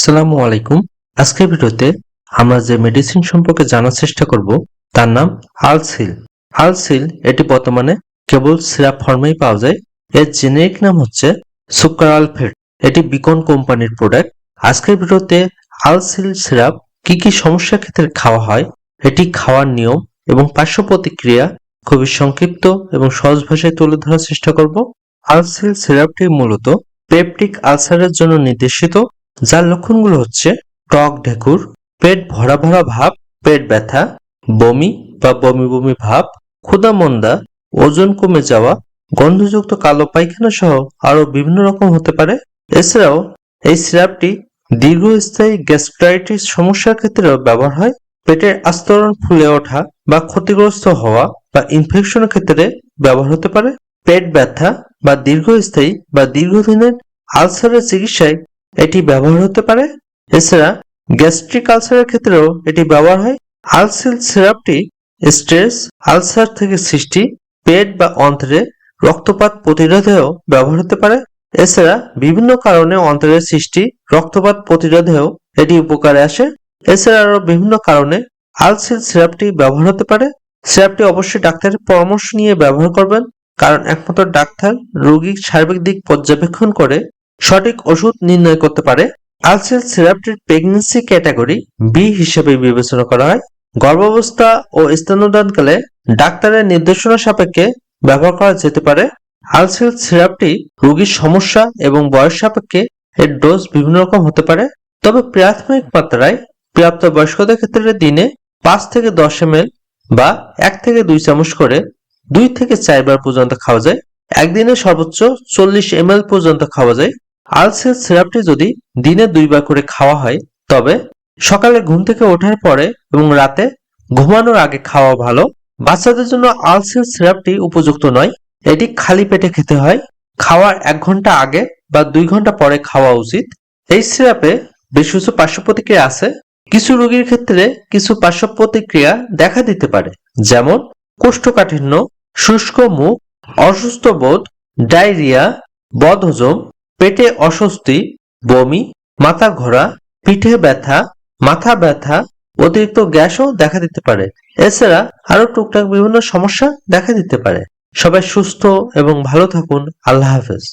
আসসালামু আলাইকুম। আজকের ভিডিওতে আমরা যে মেডিসিন সম্পর্কে জানার চেষ্টা করব তার নাম আলসিল। আলসিল এটি বর্তমানে কেবল সিরাপ ফর্মেই পাওয়া যায়। এর জেনেরিক নাম হচ্ছে সুক্রালফেট। এটি বিকন কোম্পানির প্রোডাক্ট। আজকের ভিডিওতে আলসিল সিরাপ কি কি সমস্যার ক্ষেত্রে খাওয়া হয়, এটি খাওয়ার নিয়ম এবং পার্শ্ব প্রতিক্রিয়া খুবই সংক্ষিপ্ত এবং সহজ ভাষায় তুলে ধরার চেষ্টা করব। আলসিল সিরাপটি মূলত পেপটিক আলসারের জন্য নির্দেশিত, যার লক্ষণগুলো হচ্ছে টক ঢেকুর, পেট ভরা ভরা ভাব, পেট ব্যথা, বমি বা বমি বমি ভাব, ক্ষুধা-মন্দা, ওজন কমে যাওয়া, গন্ধযুক্ত কালো পায়খানা সহ আরো বিভিন্ন রকম হতে পারে। এছাড়াও এই সিরাপটি দীর্ঘস্থায়ী গ্যাস্ট্রাইটিস সমস্যার ক্ষেত্রেও ব্যবহার হয়। পেটের আস্তরণ ফুলে ওঠা বা ক্ষতিগ্রস্ত হওয়া বা ইনফেকশনের ক্ষেত্রে ব্যবহার হতে পারে। পেট ব্যথা বা দীর্ঘস্থায়ী বা দীর্ঘদিনের আলসারের চিকিৎসায় এটি ব্যবহার হতে পারে। এছাড়া গ্যাস্ট্রিক আলসারের ক্ষেত্রেও এটি ব্যবহার হয়। আলসিল সিরাপটি স্ট্রেস আলসার থেকে সৃষ্টি পেট বা অন্ত্রে রক্তপাত প্রতিরোধেও ব্যবহার হতে পারে। এছাড়া বিভিন্ন কারণে অন্ত্রের সৃষ্টি রক্তপাত প্রতিরোধেও এটি উপকারে আসে। এছাড়া আরো বিভিন্ন কারণে আলসিল সিরাপটি ব্যবহার হতে পারে। সিরাপটি অবশ্যই ডাক্তারের পরামর্শ নিয়ে ব্যবহার করবেন, কারণ একমাত্র ডাক্তার রোগীর সার্বিক দিক পর্যবেক্ষণ করে সঠিক ওষুধ নির্ণয় করতে পারে। আলসিল সিরাপটির প্রেগন্যান্সি ক্যাটাগরি বি হিসেবে বিবেচনা করা হয়। গর্ভাবস্থা ও স্তন্যদানকালে ডাক্তারের নির্দেশনা সাপেক্ষে ব্যবহার করা যেতে পারে। আলসিল সিরাপটি রোগীর সমস্যা এবং বয়স সাপেক্ষে এর ডোজ বিভিন্ন রকম হতে পারে। তবে প্রাথমিক মাত্রায় প্রাপ্তবয়স্কদের ক্ষেত্রে দিনে 5 থেকে 10 ml বা 1 থেকে 2 চামচ করে 2 থেকে 4 বার পর্যন্ত খাওয়া যায়। একদিনে সর্বোচ্চ 40 ml পর্যন্ত খাওয়া যায়। আলসিল সিরাপটি যদি দিনে 2 বার করে খাওয়া হয় তবে সকালে ঘুম থেকে ওঠার পরে এবং রাতে ঘুমানোর আগে খাওয়া ভালো। বাচ্চাদের জন্য আলসিল সিরাপটি উপযুক্ত নয়। এটি খালি পেটে খেতে হয়। খাওয়ার 1 ঘন্টা আগে বা 2 ঘন্টা পরে খাওয়া উচিত। এই সিরাপে বেশ কিছু পার্শ্ব প্রতিক্রিয়া আছে। কিছু রোগীর ক্ষেত্রে কিছু পার্শ্ব প্রতিক্রিয়া দেখা দিতে পারে, যেমন কোষ্ঠকাঠিন্য, শুষ্ক মুখ, অসুস্থ বোধ, ডায়রিয়া, বদহজম, পেটে অস্বস্তি, বমি, মাথা ঘোরা, পিঠে ব্যথা, মাথা ব্যথা, অতিরিক্ত গ্যাসও দেখা দিতে পারে। এছাড়া আরো টুকটাক বিভিন্ন সমস্যা দেখা দিতে পারে। সবাই সুস্থ এবং ভালো থাকুন। আল্লাহ হাফেজ।